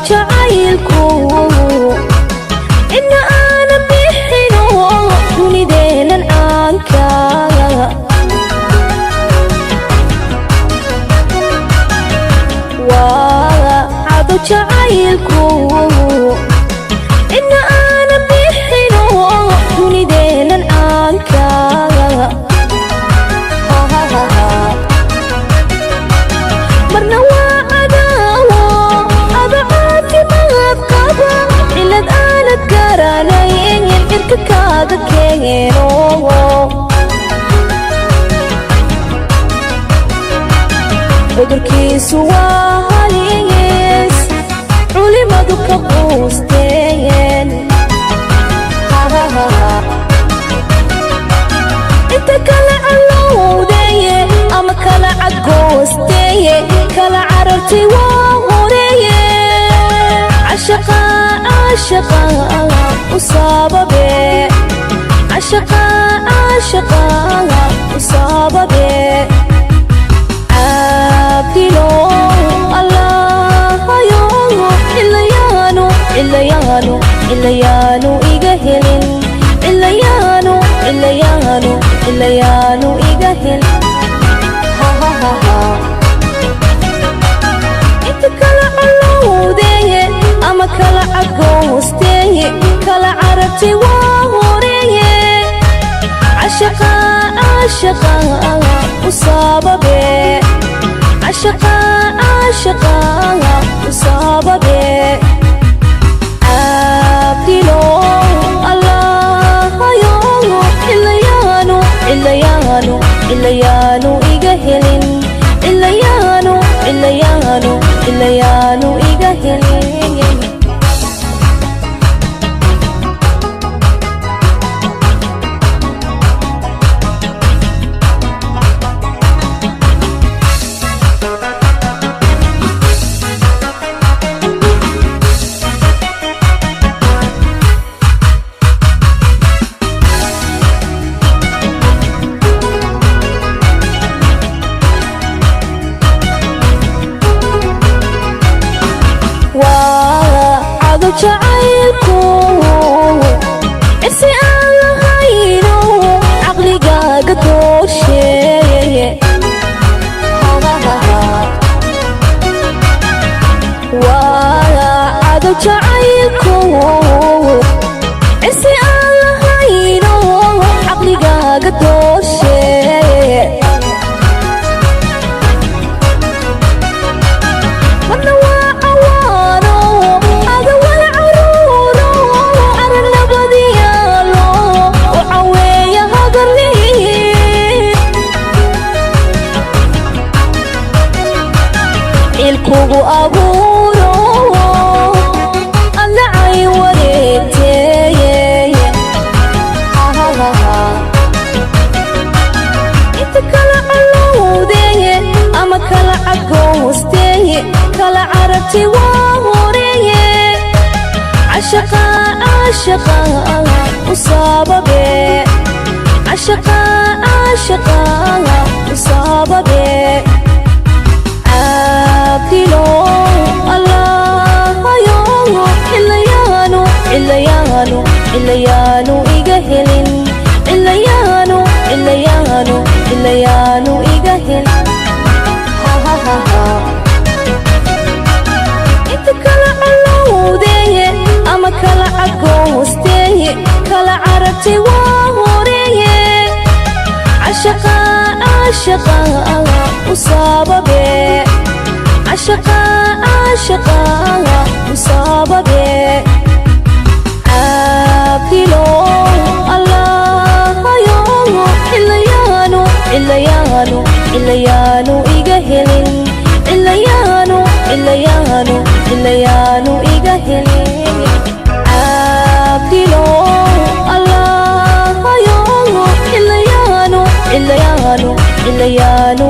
jacaylku ina aanan bixino dunideenan aanka waa cado jacaylku ina aanan bixino dunideenan aanka marna waa cadaawo ada caafimaad qaba cilad aanad garanayn cirka kaaga keeno cudurkiisu waa halis culimadu ka quusteen inta kala calowdeye ama kala cadgoosteye kala carartay waa horeeye cashaqa u sababe cashaqa u sababe abdilo allahayo ilayaanu iga helin ilayaanu iga helin inta kala calowdeye ama kala cadgoosteye kala carartay waa horeeye cashaqa u sababe cashaqa u sababe abdilo allahayo ilayaanu iga helin ilayaanu iga helin jacaylku isi aan lahayno caqligaaga doorsheeye waa cado jacaylku isi aan lahayno caqligaaga doorsheeye ilkugu abuuro allacay wareegteye inta kala calowdeye ama kala cadgoosteye kala carartay waa horeeye cashaqa u sababe cashaqa u sababe abdilo allahayo ilayaanu iga helin ilayaanu iga helin inta kala calowdeye ama kala cadgoosteye kala carartay waa horeeye cashaqa u sababe cashaqa u sababe abdilo allahayo ilayaanu iga helin ilayaanu iga helin abdilo allahayo ilayaanu